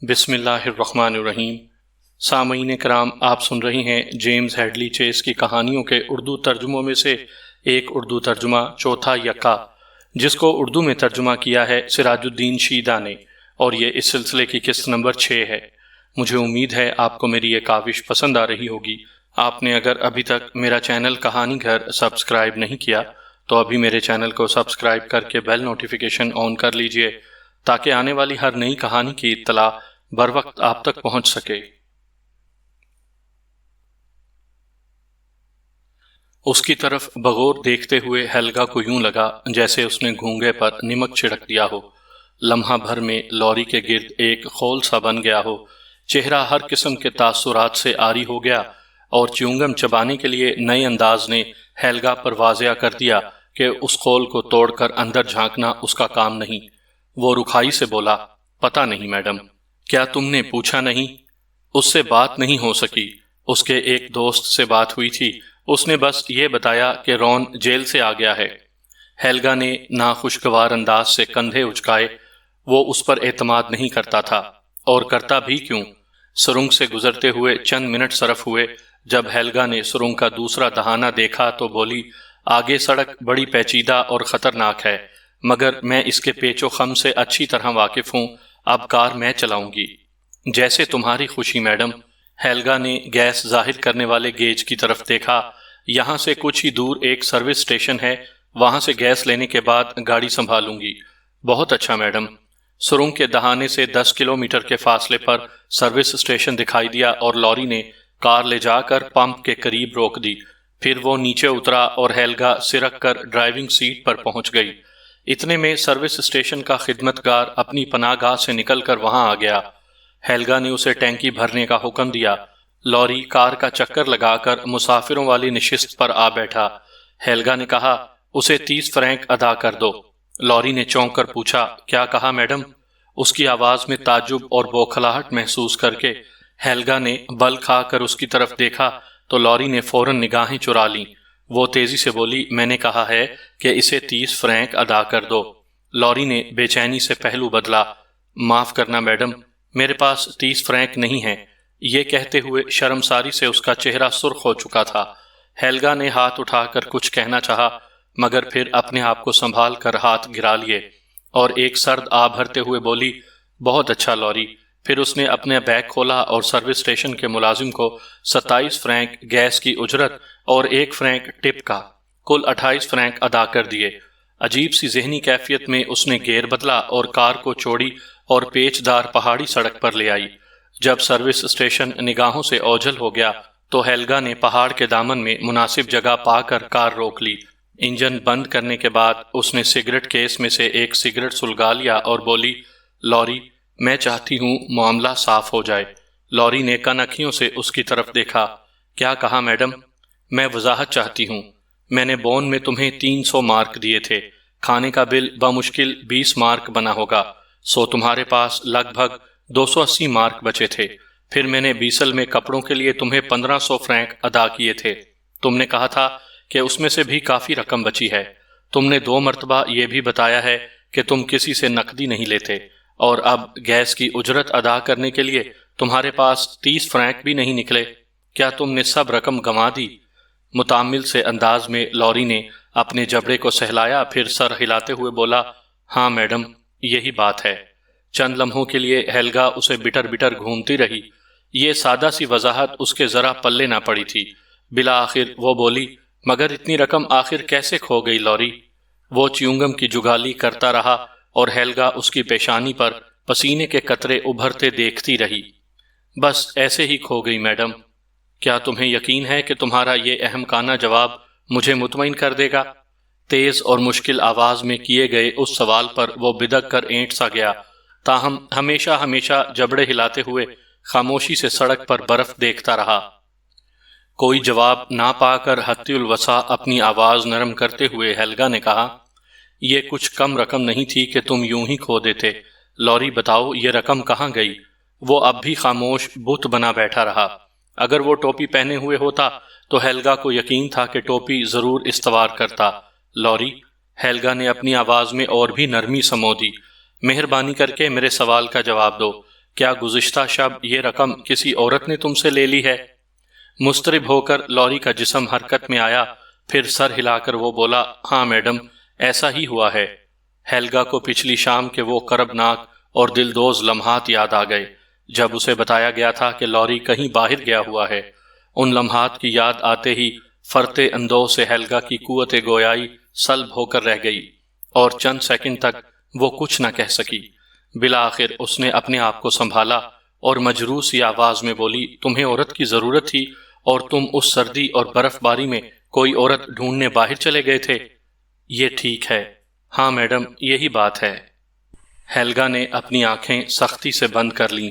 بسم اللہ الرحمن الرحیم۔ سامعین کرام، آپ سن رہی ہیں جیمز ہیڈلی چیس کی کہانیوں کے اردو ترجموں میں سے ایک اردو ترجمہ چوتھا یکا، جس کو اردو میں ترجمہ کیا ہے سراج الدین شیدہ نے، اور یہ اس سلسلے کی قسط نمبر 6 ہے۔ مجھے امید ہے آپ کو میری یہ کاوش پسند آ رہی ہوگی۔ آپ نے اگر ابھی تک میرا چینل کہانی گھر سبسکرائب نہیں کیا تو ابھی میرے چینل کو سبسکرائب کر کے بیل نوٹیفیکیشن آن کر لیجئے تاکہ آنے والی ہر نئی کہانی کی اطلاع بر وقت آپ تک پہنچ سکے۔ اس کی طرف بغور دیکھتے ہوئے ہیلگا کو یوں لگا جیسے اس نے گھونگے پر نمک چھڑک دیا ہو۔ لمحہ بھر میں لوری کے گرد ایک خول سا بن گیا ہو، چہرہ ہر قسم کے تاثرات سے عاری ہو گیا، اور چیونگم چبانے کے لیے نئے انداز نے ہیلگا پر واضح کر دیا کہ اس خول کو توڑ کر اندر جھانکنا اس کا کام نہیں۔ وہ رکھائی سے بولا، پتہ نہیں میڈم۔ کیا تم نے پوچھا نہیں؟ اس سے بات نہیں ہو سکی۔ اس کے ایک دوست سے بات ہوئی تھی، اس نے بس یہ بتایا کہ رون جیل سے آ گیا ہے۔ ہیلگا نے ناخوشگوار انداز سے کندھے اچکائے۔ وہ اس پر اعتماد نہیں کرتا تھا، اور کرتا بھی کیوں؟ سرنگ سے گزرتے ہوئے چند منٹ صرف ہوئے جب ہیلگا نے سرنگ کا دوسرا دہانہ دیکھا تو بولی، آگے سڑک بڑی پیچیدہ اور خطرناک ہے، مگر میں اس کے پیچ و خم سے اچھی طرح واقف ہوں۔ اب کار میں چلاؤں گی۔ جیسے تمہاری خوشی میڈم۔ ہیلگا نے گیس ظاہر کرنے والے گیج کی طرف دیکھا۔ یہاں سے کچھ ہی دور ایک سروس اسٹیشن ہے، وہاں سے گیس لینے کے بعد گاڑی سنبھالوں گی۔ بہت اچھا میڈم۔ سرنگ کے دہانے سے 10 کلومیٹر کے فاصلے پر سروس اسٹیشن دکھائی دیا اور لوری نے کار لے جا کر پمپ کے قریب روک دی۔ پھر وہ نیچے اترا اور ہیلگا سرک کر ڈرائیونگ سیٹ پر پہنچ گئی۔ اتنے میں سروس اسٹیشن کا خدمتگار اپنی پناہ گاہ سے نکل کر وہاں آ گیا۔ ہیلگا نے اسے ٹینکی بھرنے کا حکم دیا۔ لوری کار کا چکر لگا کر مسافروں والی نشست پر آ بیٹھا۔ ہیلگا نے کہا، اسے 30 فرینک ادا کر دو۔ لوری نے چونک کر پوچھا، کیا کہا میڈم؟ اس کی آواز میں تعجب اور بوکھلاہٹ محسوس کر کے ہیلگا نے بل کھا کر اس کی طرف دیکھا تو لوری نے فوراً نگاہیں چرا لیں۔ وہ تیزی سے بولی، میں نے کہا ہے کہ اسے 30 فرینک ادا کر دو۔ لوری نے بے چینی سے پہلو بدلا۔ معاف کرنا میڈم، میرے پاس 30 فرینک نہیں ہیں۔ یہ کہتے ہوئے شرمساری سے اس کا چہرہ سرخ ہو چکا تھا۔ ہیلگا نے ہاتھ اٹھا کر کچھ کہنا چاہا، مگر پھر اپنے آپ کو سنبھال کر ہاتھ گرا لیے اور ایک سرد آہ بھرتے ہوئے بولی، بہت اچھا لوری۔ پھر اس نے اپنے بیگ کھولا اور سروس اسٹیشن کے ملازم کو 27 فرینک گیس کی اجرت اور 1 فرینک ٹپ کا کل 28 فرینک ادا کر دیے۔ عجیب سی ذہنی کیفیت میں اس نے گیئر بدلا اور کار کو چوڑی اور پیچ دار پہاڑی سڑک پر لے آئی۔ جب سروس اسٹیشن نگاہوں سے اوجھل ہو گیا تو ہیلگا نے پہاڑ کے دامن میں مناسب جگہ پا کر کار روک لی۔ انجن بند کرنے کے بعد اس نے سگریٹ کیس میں سے ایک سگریٹ سلگا لیا اور بولی، لوری، میں چاہتی ہوں معاملہ صاف ہو جائے۔ لوری نے کن اکھیوں سے اس کی طرف دیکھا۔ کیا کہا میڈم؟ میں وضاحت چاہتی ہوں۔ میں نے بون میں تمہیں 300 مارک دیے تھے، کھانے کا بل بمشکل 20 مارک بنا ہوگا، سو تمہارے پاس لگ بھگ 280 مارک بچے تھے۔ پھر میں نے بیسل میں کپڑوں کے لیے تمہیں 1500 فرینک ادا کیے تھے۔ تم نے کہا تھا کہ اس میں سے بھی کافی رقم بچی ہے۔ تم نے 2 مرتبہ یہ بھی بتایا ہے کہ تم کسی سے نقدی نہیں لیتے، اور اب گیس کی اجرت ادا کرنے کے لیے تمہارے پاس 30 فرینک بھی نہیں نکلے۔ کیا تم نے سب رقم گنوا دی؟ متامل سے انداز میں لوری نے اپنے جبڑے کو سہلایا، پھر سر ہلاتے ہوئے بولا، ہاں میڈم، یہی بات ہے۔ چند لمحوں کے لیے ہیلگا اسے بٹر بٹر گھومتی رہی۔ یہ سادہ سی وضاحت اس کے ذرا پلے نہ پڑی تھی۔ بالآخر وہ بولی، مگر اتنی رقم آخر کیسے کھو گئی لوری؟ وہ چیونگم کی جگالی کرتا رہا اور ہیلگا اس کی پیشانی پر پسینے کے قطرے ابھرتے دیکھتی رہی۔ بس ایسے ہی کھو گئی میڈم۔ کیا تمہیں یقین ہے کہ تمہارا یہ اہم کانہ جواب مجھے مطمئن کر دے گا؟ تیز اور مشکل آواز میں کیے گئے اس سوال پر وہ بدک کر اینٹ سا گیا، تاہم ہمیشہ جبڑے ہلاتے ہوئے خاموشی سے سڑک پر برف دیکھتا رہا۔ کوئی جواب نہ پا کر حتی الوسع اپنی آواز نرم کرتے ہوئے ہیلگا نے کہا، یہ کچھ کم رقم نہیں تھی کہ تم یوں ہی کھو دیتے۔ لوری، بتاؤ یہ رقم کہاں گئی؟ وہ اب بھی خاموش بت بنا بیٹھا رہا۔ اگر وہ ٹوپی پہنے ہوئے ہوتا تو ہیلگا کو یقین تھا کہ ٹوپی ضرور استوار کرتا۔ لوری، ہیلگا نے اپنی آواز میں اور بھی نرمی سمو دی، مہربانی کر کے میرے سوال کا جواب دو۔ کیا گزشتہ شب یہ رقم کسی عورت نے تم سے لے لی ہے؟ مضطرب ہو کر لوری کا جسم حرکت میں آیا، پھر سر ہلا کر وہ بولا، ہاں میڈم، ایسا ہی ہوا ہے۔ ہیلگا کو پچھلی شام کے وہ کربناک اور دلدوز لمحات یاد آ گئے جب اسے بتایا گیا تھا کہ لوری کہیں باہر گیا ہوا ہے۔ ان لمحات کی یاد آتے ہی فرتے اندوز سے ہیلگا کی قوت گویائی سلب ہو کر رہ گئی اور چند سیکنڈ تک وہ کچھ نہ کہہ سکی۔ بالآخر اس نے اپنے آپ کو سنبھالا اور مجروح سی آواز میں بولی، تمہیں عورت کی ضرورت تھی اور تم اس سردی اور برف باری میں کوئی عورت ڈھونڈنے باہر چلے گئے تھے؟ یہ ٹھیک ہے۔ ہاں میڈم، یہی بات ہے۔ ہیلگا نے اپنی آنکھیں سختی سے بند کر لیں۔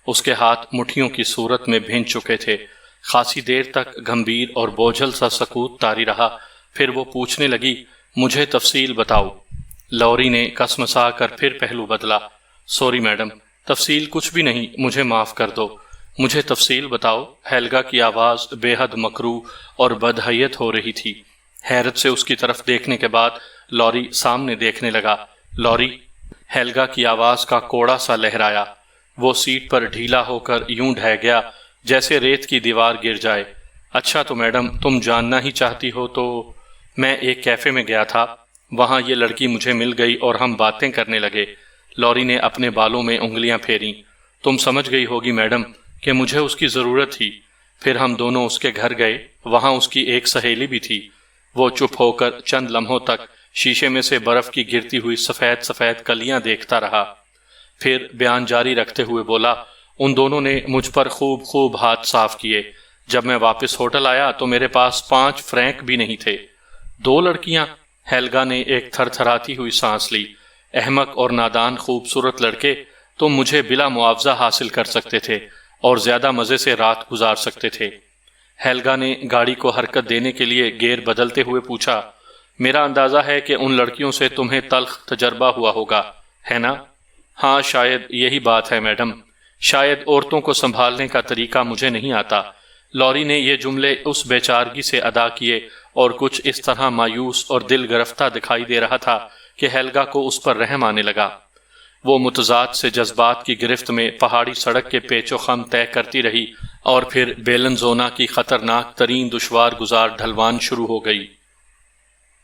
اس کے ہاتھ مٹھیوں کی صورت میں بھیج چکے تھے۔ خاصی دیر تک گمبھیر اور بوجھل سا سکوت طاری رہا، پھر وہ پوچھنے لگی، مجھے تفصیل بتاؤ۔ لوری نے کسمسا کر پھر پہلو بدلا، سوری میڈم، تفصیل کچھ بھی نہیں، مجھے معاف کر دو، مجھے تفصیل بتاؤ۔ ہیلگا کی آواز بے حد مکروہ اور بدحیت ہو رہی تھی۔ حیرت سے اس کی طرف دیکھنے کے بعد لوری سامنے دیکھنے لگا۔ لوری؟ ہیلگا کی آواز کا کوڑا سا لہرایا۔ وہ سیٹ پر ڈھیلا ہو کر یوں ڈھہ گیا جیسے ریت کی دیوار گر جائے۔ اچھا تو میڈم، تم جاننا ہی چاہتی ہو تو میں ایک کیفے میں گیا تھا، وہاں یہ لڑکی مجھے مل گئی اور ہم باتیں کرنے لگے۔ لوری نے اپنے بالوں میں انگلیاں پھیریں۔ تم سمجھ گئی ہوگی میڈم کہ مجھے اس کی ضرورت تھی۔ پھر ہم دونوں اس کے گھر گئے، وہاں اس کی ایک سہیلی بھی تھی۔ وہ چپ ہو کر چند لمحوں تک شیشے میں سے برف کی گرتی ہوئی سفید سفید کلیاں دیکھتا رہا، پھر بیان جاری رکھتے ہوئے بولا، ان دونوں نے مجھ پر خوب ہاتھ صاف کیے۔ جب میں واپس ہوٹل آیا تو میرے پاس 5 فرینک بھی نہیں تھے۔ 2 لڑکیاں؟ ہیلگا نے ایک تھر تھراتی ہوئی سانس لی۔ احمق اور نادان خوبصورت لڑکے تم مجھے بلا معاوضہ حاصل کر سکتے تھے اور زیادہ مزے سے رات گزار سکتے تھے۔ ہیلگا نے گاڑی کو حرکت دینے کے لیے گیئر بدلتے ہوئے پوچھا، میرا اندازہ ہے کہ ان لڑکیوں سے تمہیں تلخ تجربہ ہوا ہوگا، ہے نا؟ ہاں، شاید یہی بات ہے میڈم، شاید عورتوں کو سنبھالنے کا طریقہ مجھے نہیں آتا۔ لوری نے یہ جملے اس بے چارگی سے ادا کیے اور کچھ اس طرح مایوس اور دل گرفتہ دکھائی دے رہا تھا کہ ہیلگا کو اس پر رحم آنے لگا۔ وہ متضاد سے جذبات کی گرفت میں پہاڑی سڑک کے پیچ و خم طے کرتی رہی اور پھر بیلنزونا کی خطرناک ترین دشوار گزار ڈھلوان شروع ہو گئی۔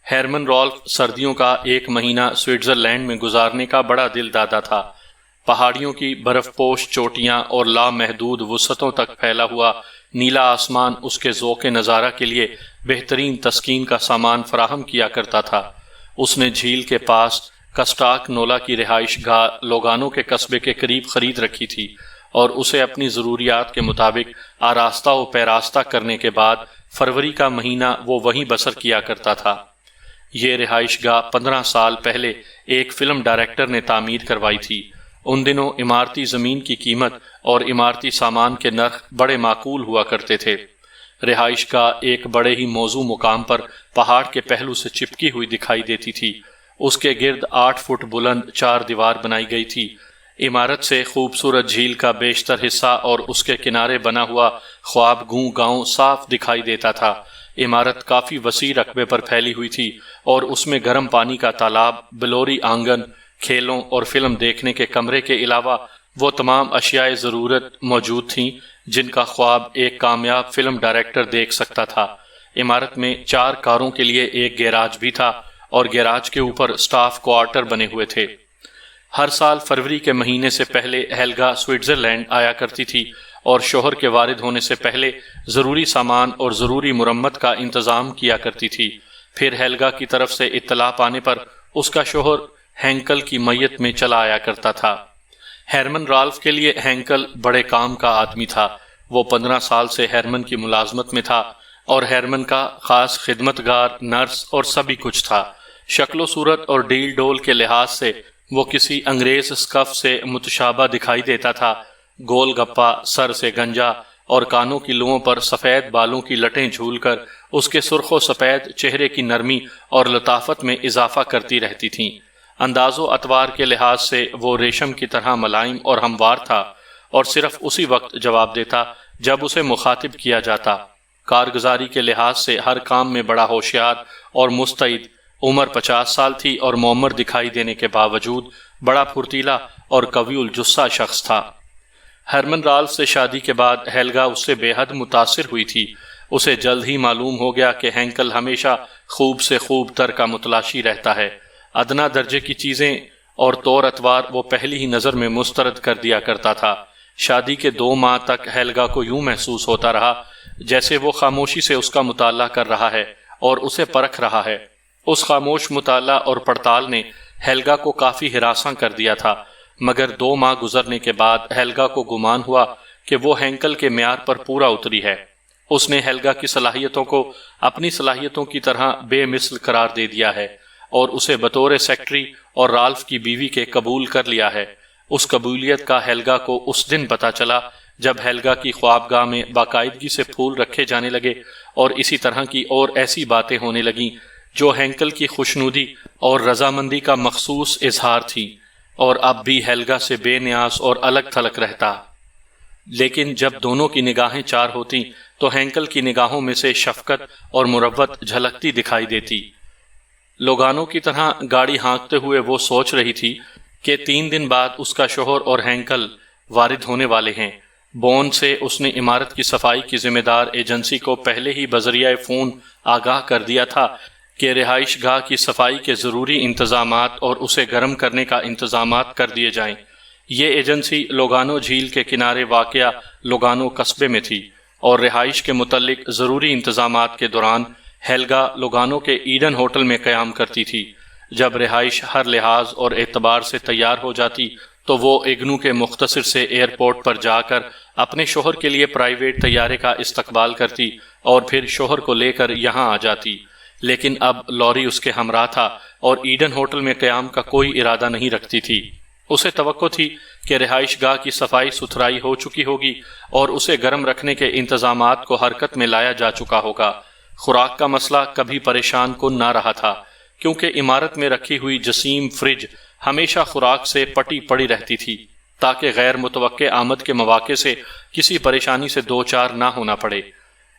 ہیرمن رالف سردیوں کا 1 مہینہ سوئٹزرلینڈ میں گزارنے کا بڑا دل دادا تھا۔ پہاڑیوں کی برف پوش چوٹیاں اور لامحدود وسعتوں تک پھیلا ہوا نیلا آسمان اس کے ذوق نظارہ کے لیے بہترین تسکین کا سامان فراہم کیا کرتا تھا۔ اس نے جھیل کے پاس کسٹاک نولا کی رہائش گاہ لوگانو کے قصبے کے قریب خرید رکھی تھی اور اسے اپنی ضروریات کے مطابق آراستہ و پیراستہ کرنے کے بعد فروری کا مہینہ وہ وہیں بسر کیا کرتا تھا۔ یہ رہائش گاہ 15 سال پہلے ایک فلم ڈائریکٹر نے تعمیر کروائی تھی۔ ان دنوں عمارتی زمین کی قیمت اور عمارتی سامان کے نرخ بڑے معقول ہوا کرتے تھے۔ رہائش گاہ ایک بڑے ہی موزوں مقام پر پہاڑ کے پہلو سے چپکی ہوئی دکھائی دیتی تھی۔ اس کے گرد 8 فٹ بلند 4 دیوار بنائی گئی تھی۔ عمارت سے خوبصورت جھیل کا بیشتر حصہ اور اس کے کنارے بنا ہوا خواب گوں گاؤں صاف دکھائی دیتا تھا۔ عمارت کافی وسیع رقبے پر پھیلی ہوئی تھی اور اس میں گرم پانی کا تالاب، بلوری آنگن، کھیلوں اور فلم دیکھنے کے کمرے کے علاوہ وہ تمام اشیاء ضرورت موجود تھیں جن کا خواب ایک کامیاب فلم ڈائریکٹر دیکھ سکتا تھا۔ عمارت میں 4 کاروں کے لیے ایک گیراج بھی تھا اور گیراج کے اوپر سٹاف کوارٹر بنے ہوئے تھے۔ ہر سال فروری کے مہینے سے پہلے ہیلگا سوئٹزرلینڈ آیا کرتی تھی اور شوہر کے وارد ہونے سے پہلے ضروری سامان اور ضروری مرمت کا انتظام کیا کرتی تھی۔ پھر ہیلگا کی طرف سے اطلاع پانے پر اس کا شوہر ہینکل کی میت میں چلا آیا کرتا تھا۔ ہیرمن رالف کے لیے ہینکل بڑے کام کا آدمی تھا۔ وہ 15 سال سے ہیرمن کی ملازمت میں تھا اور ہیرمن کا خاص خدمتگار، نرس اور سبھی کچھ تھا۔ شکل و صورت اور ڈیل ڈول کے لحاظ سے وہ کسی انگریز اسکف سے متشابہ دکھائی دیتا تھا۔ گول گپا، سر سے گنجا اور کانوں کی لوؤں پر سفید بالوں کی لٹیں جھول کر اس کے سرخ و سفید چہرے کی نرمی اور لطافت میں اضافہ کرتی رہتی تھیں۔ انداز و اطوار کے لحاظ سے وہ ریشم کی طرح ملائم اور ہموار تھا اور صرف اسی وقت جواب دیتا جب اسے مخاطب کیا جاتا۔ کارگزاری کے لحاظ سے ہر کام میں بڑا ہوشیار اور مستعد۔ عمر 50 سال تھی اور معمر دکھائی دینے کے باوجود بڑا پھرتیلا اور قوی الجثہ شخص تھا۔ ہرمن رالف سے شادی کے بعد ہیلگا اس سے بے حد متاثر ہوئی تھی۔ اسے جلد ہی معلوم ہو گیا کہ ہینکل ہمیشہ خوب سے خوب تر کا متلاشی رہتا ہے۔ ادنا درجے کی چیزیں اور طور اتوار وہ پہلی ہی نظر میں مسترد کر دیا کرتا تھا۔ شادی کے 2 ماہ تک ہیلگا کو یوں محسوس ہوتا رہا جیسے وہ خاموشی سے اس کا مطالعہ کر رہا ہے اور اسے پرکھ رہا ہے۔ اس خاموش مطالعہ اور پڑتال نے ہیلگا کو کافی ہراساں کر دیا تھا، مگر 2 ماہ گزرنے کے بعد ہیلگا کو گمان ہوا کہ وہ ہینکل کے معیار پر پورا اتری ہے۔ اس نے ہیلگا کی صلاحیتوں کو اپنی صلاحیتوں کی طرح بے مثل قرار دے دیا ہے اور اسے بطور سیکٹری اور رالف کی بیوی کے قبول کر لیا ہے۔ اس قبولیت کا ہیلگا کو اس دن پتہ چلا جب ہیلگا کی خوابگاہ میں باقاعدگی سے پھول رکھے جانے لگے اور اسی طرح کی اور ایسی باتیں ہونے لگیں جو ہینکل کی خوشنودی اور رضامندی کا مخصوص اظہار تھی، اور اب بھی ہیلگا سے بے نیاز اور الگ تھلگ رہتا۔ لیکن جب دونوں کی نگاہیں چار ہوتی تو ہینکل کی نگاہوں میں سے شفقت اور مروت جھلکتی دکھائی دیتی۔ لوگانوں کی طرح گاڑی ہانکتے ہوئے وہ سوچ رہی تھی کہ 3 دن بعد اس کا شوہر اور ہینکل وارد ہونے والے ہیں۔ بون سے اس نے عمارت کی صفائی کی ذمہ دار ایجنسی کو پہلے ہی بذریعہ فون آگاہ کر دیا تھا کہ رہائش گاہ کی صفائی کے ضروری انتظامات اور اسے گرم کرنے کا انتظامات کر دیے جائیں۔ یہ ایجنسی لوگانو جھیل کے کنارے واقع لوگانو قصبے میں تھی اور رہائش کے متعلق ضروری انتظامات کے دوران ہیلگا لوگانو کے ایڈن ہوٹل میں قیام کرتی تھی۔ جب رہائش ہر لحاظ اور اعتبار سے تیار ہو جاتی تو وہ اگنو کے مختصر سے ایئرپورٹ پر جا کر اپنے شوہر کے لیے پرائیویٹ طیارے کا استقبال کرتی اور پھر شوہر کو لے کر یہاں آ جاتی۔ لیکن اب لوری اس کے ہمراہ تھا اور ایڈن ہوٹل میں قیام کا کوئی ارادہ نہیں رکھتی تھی۔ اسے توقع تھی کہ رہائش گاہ کی صفائی ستھرائی ہو چکی ہوگی اور اسے گرم رکھنے کے انتظامات کو حرکت میں لایا جا چکا ہوگا۔ خوراک کا مسئلہ کبھی پریشان کن نہ رہا تھا، کیونکہ عمارت میں رکھی ہوئی جسیم فریج ہمیشہ خوراک سے پٹی پڑی رہتی تھی تاکہ غیر متوقع آمد کے مواقع سے کسی پریشانی سے دوچار نہ ہونا پڑے۔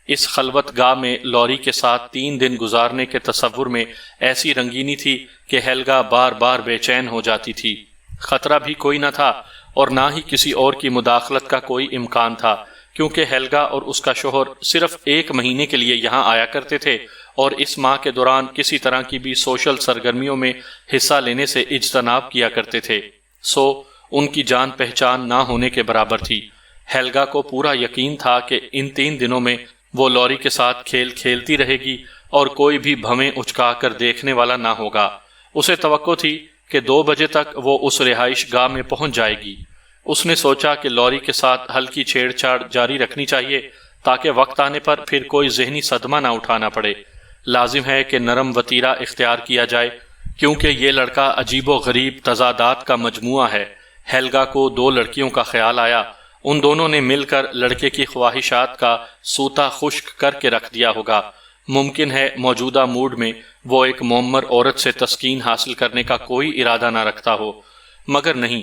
اس خلوت گاہ میں لوری کے ساتھ 3 دن گزارنے کے تصور میں ایسی رنگینی تھی کہ ہیلگا بار بار بے چین ہو جاتی تھی۔ خطرہ بھی کوئی نہ تھا اور نہ ہی کسی اور کی مداخلت کا کوئی امکان تھا، کیونکہ ہیلگا اور اس کا شوہر صرف 1 مہینے کے لیے یہاں آیا کرتے تھے اور اس ماہ کے دوران کسی طرح کی بھی سوشل سرگرمیوں میں حصہ لینے سے اجتناب کیا کرتے تھے، سو ان کی جان پہچان نہ ہونے کے برابر تھی۔ ہیلگا کو پورا یقین تھا کہ ان 3 دنوں میں وہ لوری کے ساتھ کھیل کھیلتی رہے گی اور کوئی بھی بھویں اچکا کر دیکھنے والا نہ ہوگا۔ اسے توقع تھی کہ 2 بجے تک وہ اس رہائش گاہ میں پہنچ جائے گی۔ اس نے سوچا کہ لوری کے ساتھ ہلکی چھیڑ چھاڑ جاری رکھنی چاہیے تاکہ وقت آنے پر پھر کوئی ذہنی صدمہ نہ اٹھانا پڑے۔ لازم ہے کہ نرم وتیرہ اختیار کیا جائے، کیونکہ یہ لڑکا عجیب و غریب تضادات کا مجموعہ ہے۔ ہیلگا کو 2 لڑکیوں کا خیال آیا۔ ان دونوں نے مل کر لڑکے کی خواہشات کا سوتا خشک کر کے رکھ دیا ہوگا۔ ممکن ہے موجودہ موڈ میں وہ ایک معمر عورت سے تسکین حاصل کرنے کا کوئی ارادہ نہ رکھتا ہو، مگر نہیں،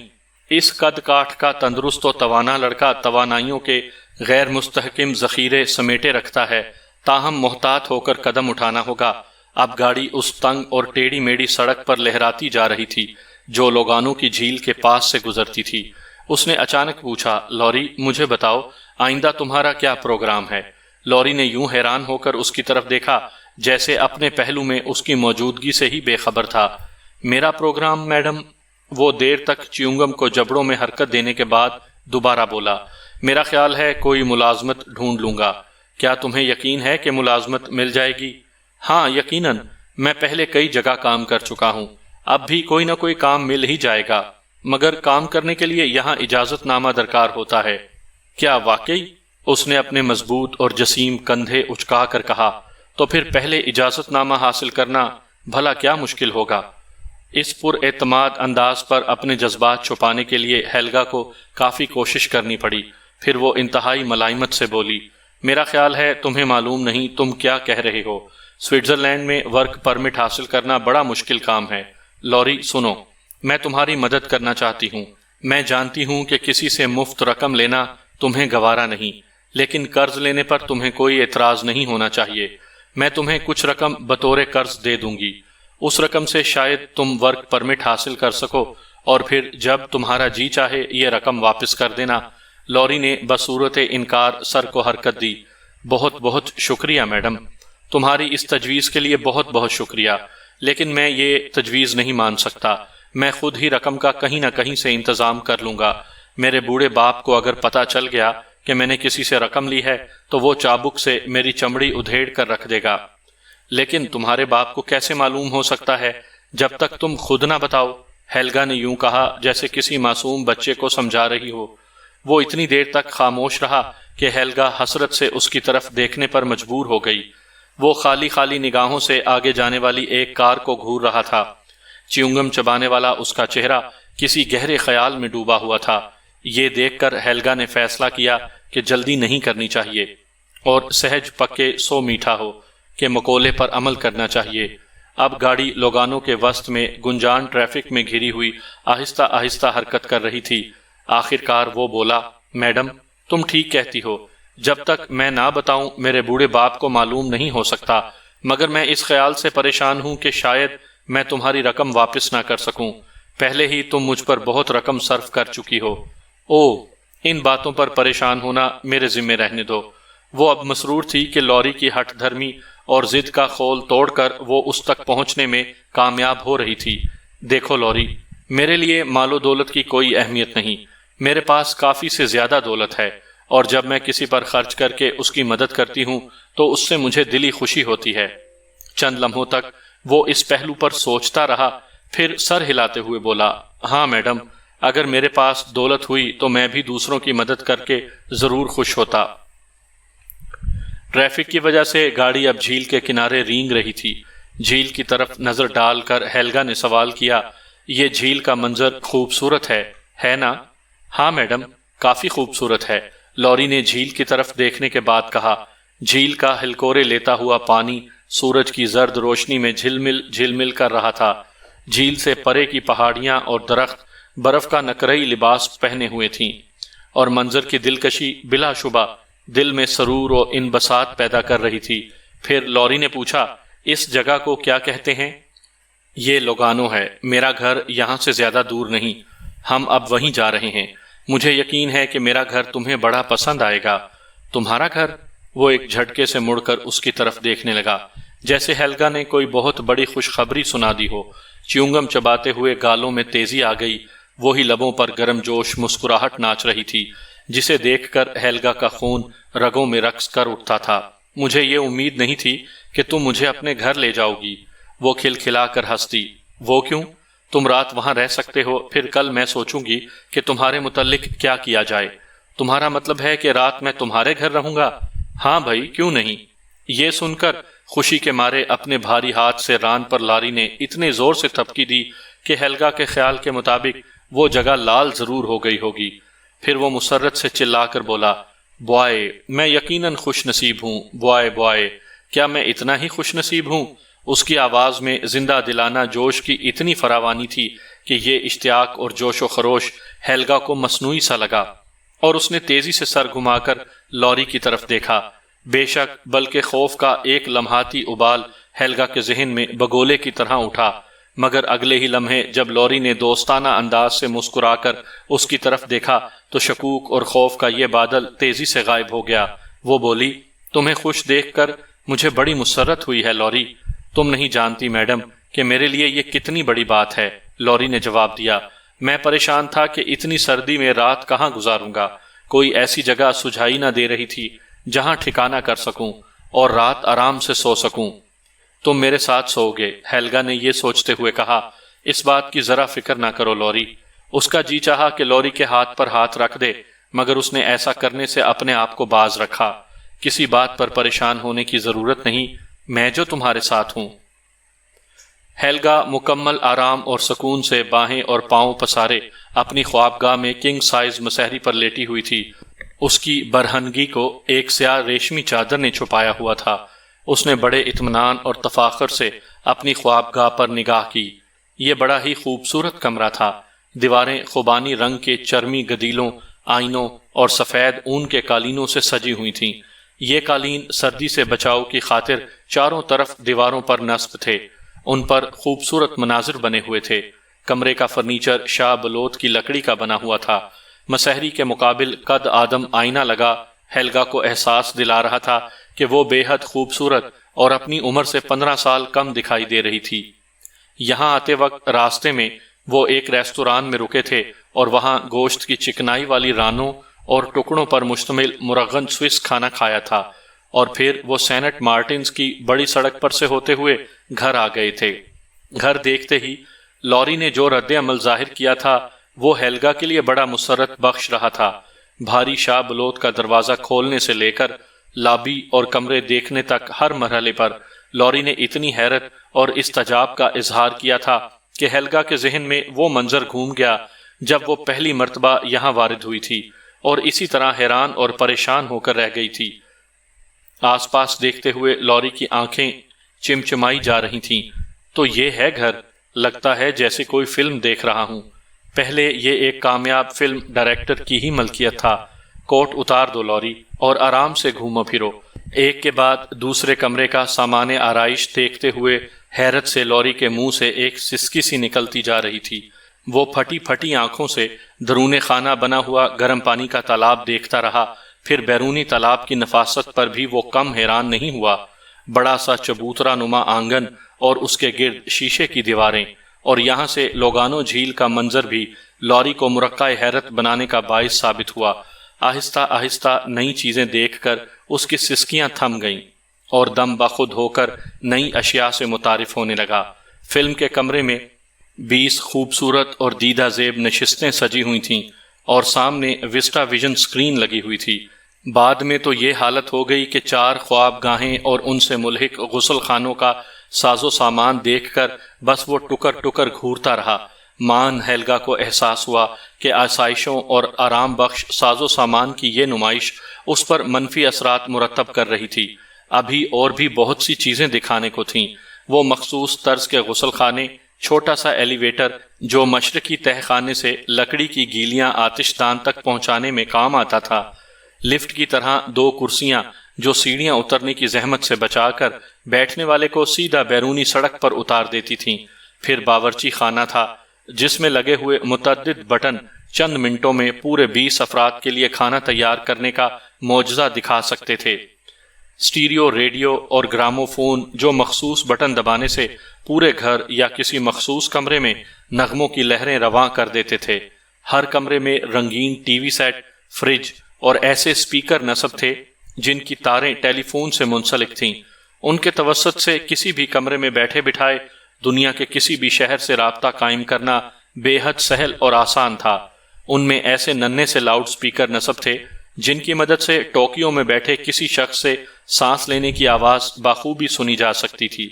اس قد کاٹھ کا تندرست و توانا لڑکا توانائیوں کے غیر مستحکم ذخیرے سمیٹے رکھتا ہے، تاہم محتاط ہو کر قدم اٹھانا ہوگا۔ اب گاڑی اس تنگ اور ٹیڑھی میڑھی سڑک پر لہراتی جا رہی تھی جو لوگانو کی جھیل کے پاس سے گزرتی تھی۔ اس نے اچانک پوچھا، لوری مجھے بتاؤ آئندہ تمہارا کیا پروگرام ہے؟ لوری نے یوں حیران ہو کر اس کی طرف دیکھا جیسے اپنے پہلو میں اس کی موجودگی سے ہی بے خبر تھا۔ میرا پروگرام میڈم؟ وہ دیر تک چیونگم کو جبڑوں میں حرکت دینے کے بعد دوبارہ بولا، میرا خیال ہے کوئی ملازمت ڈھونڈ لوں گا۔ کیا تمہیں یقین ہے کہ ملازمت مل جائے گی؟ ہاں یقیناً، میں پہلے کئی جگہ کام کر چکا ہوں، اب بھی کوئی نہ کوئی کام مل ہی جائے گا، مگر کام کرنے کے لیے یہاں اجازت نامہ درکار ہوتا ہے۔ کیا واقعی؟ اس نے اپنے مضبوط اور جسیم کندھے اچکا کر کہا، تو پھر پہلے اجازت نامہ حاصل کرنا بھلا کیا مشکل ہوگا؟ اس پر اعتماد انداز پر اپنے جذبات چھپانے کے لیے ہیلگا کو کافی کوشش کرنی پڑی۔ پھر وہ انتہائی ملائمت سے بولی، میرا خیال ہے تمہیں معلوم نہیں تم کیا کہہ رہے ہو۔ سوئٹزرلینڈ میں ورک پرمٹ حاصل کرنا بڑا مشکل کام ہے۔ لوری سنو، میں تمہاری مدد کرنا چاہتی ہوں۔ میں جانتی ہوں کہ کسی سے مفت رقم لینا تمہیں گوارا نہیں، لیکن قرض لینے پر تمہیں کوئی اعتراض نہیں ہونا چاہیے۔ میں تمہیں کچھ رقم بطور قرض دے دوں گی، اس رقم سے شاید تم ورک پرمٹ حاصل کر سکو اور پھر جب تمہارا جی چاہے یہ رقم واپس کر دینا۔ لوری نے بصورت انکار سر کو حرکت دی۔ بہت بہت شکریہ میڈم، تمہاری اس تجویز کے لیے بہت بہت شکریہ، لیکن میں یہ تجویز نہیں مان سکتا۔ میں خود ہی رقم کا کہیں نہ کہیں سے انتظام کر لوں گا۔ میرے بوڑھے باپ کو اگر پتہ چل گیا کہ میں نے کسی سے رقم لی ہے تو وہ چابک سے میری چمڑی ادھیڑ کر رکھ دے گا۔ لیکن تمہارے باپ کو کیسے معلوم ہو سکتا ہے جب تک تم خود نہ بتاؤ؟ ہیلگا نے یوں کہا جیسے کسی معصوم بچے کو سمجھا رہی ہو۔ وہ اتنی دیر تک خاموش رہا کہ ہیلگا حسرت سے اس کی طرف دیکھنے پر مجبور ہو گئی۔ وہ خالی خالی نگاہوں سے آگے جانے والی ایک کار کو گھور رہا تھا۔ چیونگم چبانے والا اس کا چہرہ کسی گہرے خیال میں ڈوبا ہوا تھا۔ یہ دیکھ کر ہیلگا نے فیصلہ کیا کہ جلدی نہیں کرنی چاہیے اور سہج پکے سو میٹھا ہو کہ مقولے پر عمل کرنا چاہیے۔ اب گاڑی لوگانوں کے وسط میں گنجان ٹریفک میں گھری ہوئی آہستہ آہستہ حرکت کر رہی تھی۔ آخر کار وہ بولا، میڈم تم ٹھیک کہتی ہو، جب تک میں نہ بتاؤں میرے بوڑھے باپ کو معلوم نہیں ہو سکتا، مگر میں اس خیال سے پریشان ہوں کہ شاید میں تمہاری رقم واپس نہ کر سکوں۔ پہلے ہی تم مجھ پر بہت رقم صرف کر چکی ہو۔ ان باتوں پر پریشان ہونا میرے ذمہ رہنے دو۔ وہ اب مسرور تھی کہ لوری کی ہٹ دھرمی اور ضد کا خول توڑ کر وہ اس تک پہنچنے میں کامیاب ہو رہی تھی۔ دیکھو لوری، میرے لیے مال و دولت کی کوئی اہمیت نہیں، میرے پاس کافی سے زیادہ دولت ہے، اور جب میں کسی پر خرچ کر کے اس کی مدد کرتی ہوں تو اس سے مجھے دلی خوشی ہوتی ہے۔ چند لمحوں تک وہ اس پہلو پر سوچتا رہا، پھر سر ہلاتے ہوئے بولا، ہاں میڈم، اگر میرے پاس دولت ہوئی تو میں بھی دوسروں کی مدد کر کے ضرور خوش ہوتا۔ ٹریفک کی وجہ سے گاڑی اب جھیل کے کنارے رینگ رہی تھی۔ جھیل کی طرف نظر ڈال کر ہیلگا نے سوال کیا، یہ جھیل کا منظر خوبصورت ہے نا؟ ہاں میڈم، کافی خوبصورت ہے، لوری نے جھیل کی طرف دیکھنے کے بعد کہا۔ جھیل کا ہلکورے لیتا ہوا پانی سورج کی زرد روشنی میں جھلمل کر رہا تھا۔ جھیل سے پرے کی پہاڑیاں اور درخت برف کا نقرئی لباس پہنے ہوئے تھیں، اور منظر کی دلکشی بلا شبہ دل میں سرور و انبساط پیدا کر رہی تھی۔ پھر لوری نے پوچھا، اس جگہ کو کیا کہتے ہیں؟ یہ لوگانو ہے، میرا گھر یہاں سے زیادہ دور نہیں، ہم اب وہیں جا رہے ہیں۔ مجھے یقین ہے کہ میرا گھر تمہیں بڑا پسند آئے گا۔ تمہارا گھر؟ وہ ایک جھٹکے سے مڑ کر اس کی طرف دیکھنے لگا، جیسے ہیلگا نے کوئی بہت بڑی خوشخبری سنا دی ہو۔ چیونگم چباتے ہوئے گالوں میں تیزی آ گئی، وہی لبوں پر گرم جوش مسکراہٹ ناچ رہی تھی جسے دیکھ کر ہیلگا کا خون رگوں میں رقص کر اٹھتا تھا۔ مجھے یہ امید نہیں تھی کہ تم مجھے اپنے گھر لے جاؤ گی، وہ کھلکھلا کر ہنستی۔ وہ کیوں؟ تم رات وہاں رہ سکتے ہو، پھر کل میں سوچوں گی کہ تمہارے متعلق کیا کیا جائے۔ تمہارا مطلب ہے کہ رات میں تمہارے گھر رہوں گا؟ ہاں بھائی، کیوں نہیں؟ یہ سن کر خوشی کے مارے اپنے بھاری ہاتھ سے ران پر لاری نے اتنے زور سے تھپکی دی کہ ہیلگا کے خیال کے مطابق وہ جگہ لال ضرور ہو گئی ہوگی۔ پھر وہ مسرت سے چلا کر بولا، بوائے، میں یقیناً خوش نصیب ہوں، بوائے بوائے، کیا میں اتنا ہی خوش نصیب ہوں؟ اس کی آواز میں زندہ دلانہ جوش کی اتنی فراوانی تھی کہ یہ اشتیاق اور جوش و خروش ہیلگا کو مصنوعی سا لگا، اور اس نے تیزی سے سر گھما کر لوری کی طرف دیکھا۔ بے شک بلکہ خوف کا ایک لمحاتی ابال ہیلگا کے ذہن میں بگولے کی طرح اٹھا، مگر اگلے ہی لمحے جب لوری نے دوستانہ انداز سے مسکرا کر اس کی طرف دیکھا تو شکوک اور خوف کا یہ بادل تیزی سے غائب ہو گیا۔ وہ بولی، تمہیں خوش دیکھ کر مجھے بڑی مسرت ہوئی ہے لوری، تم نہیں جانتی میڈم کہ میرے لیے یہ کتنی بڑی بات ہے۔ لوری نے جواب دیا، میں پریشان تھا کہ اتنی سردی میں رات کہاں گزاروں گا، کوئی ایسی جگہ سجھائی نہ دے رہی تھی جہاں ٹھکانہ کر سکوں اور رات آرام سے سو سکوں۔ تم میرے ساتھ سو گے، ہیلگا نے یہ سوچتے ہوئے کہا۔ اس بات کی ذرا فکر نہ کرو لوری۔ اس کا جی چاہا کہ لوری کے ہاتھ پر ہاتھ رکھ دے، مگر اس نے ایسا کرنے سے اپنے آپ کو باز رکھا۔ کسی بات پر پریشان ہونے کی ضرورت نہیں، میں جو تمہارے ساتھ ہوں۔ ہیلگا مکمل آرام اور سکون سے باہیں اور پاؤں پسارے اپنی خوابگاہ میں کنگ سائز مسہری پر لیٹی ہوئی تھی۔ اس کی برہنگی کو ایک سیاہ ریشمی چادر نے چھپایا ہوا تھا۔ اس نے بڑے اطمینان اور تفاخر سے اپنی خوابگاہ پر نگاہ کی۔ یہ بڑا ہی خوبصورت کمرہ تھا۔ دیواریں خوبانی رنگ کے چرمی گدیلوں، آئینوں اور سفید اون کے قالینوں سے سجی ہوئی تھیں۔ یہ قالین سردی سے بچاؤ کی خاطر چاروں طرف دیواروں پر نصب تھے۔ ان پر خوبصورت مناظر بنے ہوئے تھے۔ کمرے کا فرنیچر شاہ بلوت کی لکڑی کا بنا ہوا تھا۔ مسحری کے مقابل قد آدم آئینہ لگا ہیلگا کو احساس دلا رہا تھا کہ وہ بے حد خوبصورت اور اپنی عمر سے 15 سال کم دکھائی دے رہی تھی۔ یہاں آتے وقت راستے میں وہ ایک ریستوران میں رکے تھے اور وہاں گوشت کی چکنائی والی رانوں اور ٹکڑوں پر مشتمل مرغن سوئس کھانا کھایا تھا، اور پھر وہ سینٹ مارٹنز کی بڑی سڑک پر سے ہوتے ہوئے گھر آ گئے تھے۔ گھر دیکھتے ہی لوری نے جو رد عمل ظاہر کیا تھا وہ ہیلگا کے لیے بڑا مسرت بخش رہا تھا۔ بھاری شاہ بلوت کا دروازہ کھولنے سے لے کر لابی اور کمرے دیکھنے تک ہر مرحلے پر لوری نے اتنی حیرت اور استعجاب کا اظہار کیا تھا کہ ہیلگا کے ذہن میں وہ منظر گھوم گیا جب وہ پہلی مرتبہ یہاں وارد ہوئی تھی، اور اسی طرح حیران اور پریشان ہو کر رہ گئی تھی۔ آس پاس دیکھتے ہوئے لوری کی آنکھیں چمچمائی جا رہی تھیں۔ تو یہ ہے گھر، لگتا ہے جیسے کوئی فلم دیکھ رہا ہوں۔ پہلے یہ ایک کامیاب فلم ڈائریکٹر کی ہی ملکیت تھا۔ کوٹ اتار دو لوری اور آرام سے گھومو پھرو۔ ایک کے بعد دوسرے کمرے کا سامان آرائش دیکھتے ہوئے حیرت سے لوری کے منہ سے ایک سسکی سی نکلتی جا رہی تھی۔ وہ پھٹی پھٹی آنکھوں سے درون خانہ بنا ہوا گرم پانی کا تالاب دیکھتا رہا، پھر بیرونی تالاب کی نفاست پر بھی وہ کم حیران نہیں ہوا۔ بڑا سا چبوترا نما آنگن اور اس کے گرد شیشے کی دیواریں، اور یہاں سے لوگانو جھیل کا منظر بھی لوری کو مرقع حیرت بنانے کا باعث ثابت ہوا۔ آہستہ آہستہ نئی چیزیں دیکھ کر اس کی سسکیاں تھم گئیں اور دم بخود ہو کر نئی اشیاء سے متعارف ہونے لگا۔ فلم کے کمرے میں 20 خوبصورت اور دیدہ زیب نشستیں سجی ہوئی تھیں اور سامنے وسٹا ویژن سکرین لگی ہوئی تھی۔ بعد میں تو یہ حالت ہو گئی کہ 4 خواب گاہیں اور ان سے ملحق غسل خانوں کا ساز و سامان دیکھ کر بس وہ ٹکر ٹکر گھورتا رہا۔ مان ہیلگا کو احساس ہوا کہ آسائشوں اور آرام بخش ساز و سامان کی یہ نمائش اس پر منفی اثرات مرتب کر رہی تھی۔ ابھی اور بھی بہت سی چیزیں دکھانے کو تھیں۔ وہ مخصوص طرز کے غسل خانے، چھوٹا سا ایلیویٹر جو مشرقی تہہ خانے سے لکڑی کی گیلیاں آتش دان تک پہنچانے میں کام آتا تھا، لفٹ کی طرح 2 کرسیاں جو سیڑھیاں اترنے کی زحمت سے بچا کر بیٹھنے والے کو سیدھا بیرونی سڑک پر اتار دیتی تھیں، پھر باورچی خانہ تھا جس میں لگے ہوئے متعدد بٹن چند منٹوں میں پورے 20 افراد کے لیے کھانا تیار کرنے کا معجزہ دکھا سکتے تھے، اسٹیریو ریڈیو اور گرامو فون جو مخصوص بٹن دبانے سے پورے گھر یا کسی مخصوص کمرے میں نغموں کی لہریں رواں کر دیتے تھے۔ ہر کمرے میں رنگین ٹی وی سیٹ، فریج اور ایسے اسپیکر نصب تھے جن کی تاریں ٹیلی فون سے منسلک تھیں۔ ان کے توسط سے کسی بھی کمرے میں بیٹھے بٹھائے دنیا کے کسی بھی شہر سے رابطہ قائم کرنا بے حد سہل اور آسان تھا۔ ان میں ایسے ننھے سے لاؤڈ سپیکر نصب تھے جن کی مدد سے ٹوکیو میں بیٹھے کسی شخص سے سانس لینے کی آواز بخوبی سنی جا سکتی تھی۔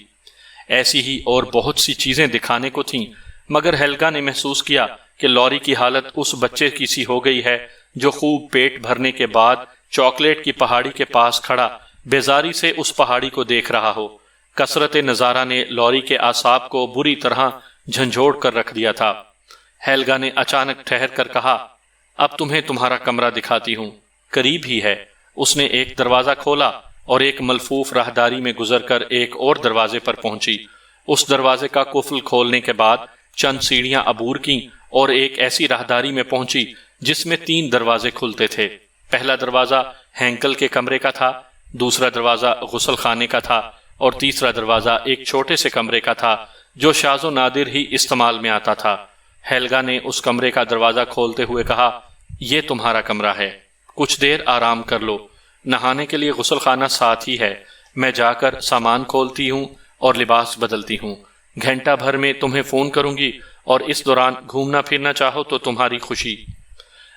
ایسی ہی اور بہت سی چیزیں دکھانے کو تھیں، مگر ہیلگا نے محسوس کیا کہ لوری کی حالت اس بچے کی سی ہو گئی ہے جو خوب پیٹ بھرنے کے بعد چاکلیٹ کی پہاڑی کے پاس کھڑا بیزاری سے اس پہاڑی کو دیکھ رہا ہو۔ کثرت نظارہ نے لوری کے اعصاب کو بری طرح جھنجھوڑ کر رکھ دیا تھا۔ ہیلگا نے اچانک ٹھہر کر کہا، اب تمہیں تمہارا کمرہ دکھاتی ہوں، قریب ہی ہے۔ اس نے ایک دروازہ کھولا اور ایک ملفوف راہداری میں گزر کر ایک اور دروازے پر پہنچی۔ اس دروازے کا قفل کھولنے کے بعد چند سیڑھیاں عبور کیں اور ایک ایسی راہداری میں پہنچی جس میں 3 دروازے کھلتے تھے۔ پہلا دروازہ ہینکل کے کمرے کا تھا، دوسرا دروازہ غسل خانے کا تھا اور تیسرا دروازہ ایک چھوٹے سے کمرے کا تھا جو شاذ و نادر ہی استعمال میں آتا تھا۔ ہیلگا نے اس کمرے کا دروازہ کھولتے ہوئے کہا، یہ تمہارا کمرہ ہے، کچھ دیر آرام کر لو، نہانے کے لیے غسل خانہ ساتھ ہی ہے، میں جا کر سامان کھولتی ہوں اور لباس بدلتی ہوں، گھنٹہ بھر میں تمہیں فون کروں گی اور اس دوران گھومنا پھرنا چاہو تو تمہاری خوشی۔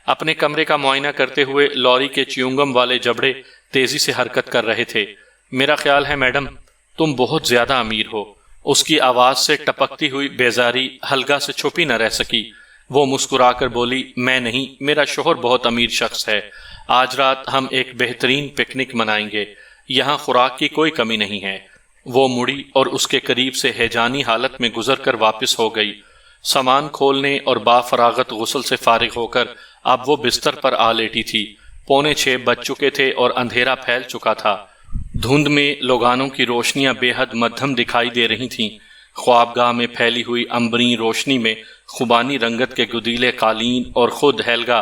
اپنے کمرے کا معائنہ کرتے ہوئے لوری کے چیونگم والے جبڑے تیزی سے حرکت کر رہے تھے۔ میرا خیال ہے میڈم تم بہت زیادہ امیر ہو۔ اس کی آواز سے ٹپکتی ہوئی بیزاری ہلگا سے چھپی نہ رہ سکی۔ وہ مسکرا کر بولی، میں نہیں، میرا شوہر بہت امیر شخص ہے، آج رات ہم ایک بہترین پکنک منائیں گے، یہاں خوراک کی کوئی کمی نہیں ہے۔ وہ مڑی اور اس کے قریب سے ہیجانی حالت میں گزر کر واپس ہو گئی۔ سامان کھولنے اور بافراغت غسل سے فارغ ہو کر اب وہ بستر پر آ لیٹی تھی۔ 5:45 بج چکے تھے اور اندھیرا پھیل چکا تھا۔ دھند میں لوگانوں کی روشنیاں بے حد مدھم دکھائی دے رہی تھیں۔ خوابگاہ میں پھیلی ہوئی امبرین روشنی میں خوبانی رنگت کے گدیلے قالین اور خود ہیلگا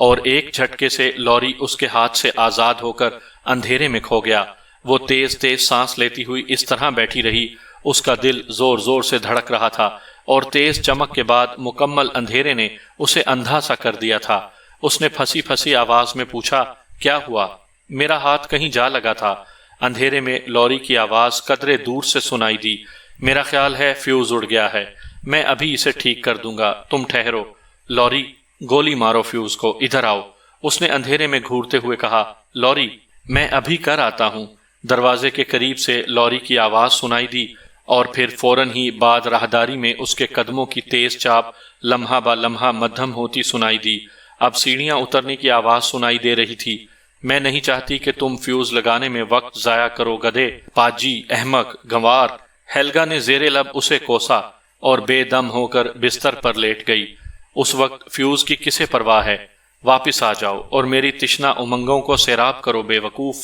اور ایک جھٹکے سے لوری اس کے ہاتھ سے آزاد ہو کر اندھیرے میں کھو گیا۔ وہ تیز تیز سانس لیتی ہوئی اس طرح بیٹھی رہی، اس کا دل زور زور سے دھڑک رہا تھا، اور تیز چمک کے بعد مکمل اندھیرے نے اسے اندھا سا کر دیا تھا۔ اس نے پھنسی پھنسی آواز میں پوچھا، کیا ہوا؟ میرا ہاتھ کہیں جا لگا تھا۔ اندھیرے میں لوری کی آواز قدرے دور سے سنائی دی، میرا خیال ہے فیوز اڑ گیا ہے، میں ابھی اسے ٹھیک کر دوں گا، تم ٹھہرو۔ لوری، گولی مارو فیوز کو، ادھر آؤ، اس نے اندھیرے میں گھورتے ہوئے کہا۔ لوری، میں ابھی کر آتا ہوں۔ دروازے کے قریب سے لوری کی آواز سنائی دی، اور پھر فوراً ہی بعد راہداری میں اس کے قدموں کی تیز چاپ لمحہ با لمحہ مدھم ہوتی سنائی دی۔ اب سیڑھیاں اترنے کی آواز سنائی دے رہی تھی۔ میں نہیں چاہتی کہ تم فیوز لگانے میں وقت ضائع کرو گدھے، پاجی، احمق، گنوار۔ ہیلگا نے زیر لب اسے کوسا اور بے دم ہو کر بستر پر لیٹ گئی۔ اس وقت فیوز کی کسے پرواہ ہے؟ واپس آ جاؤ اور میری تشنہ امنگوں کو سیراب کرو بے وقوف۔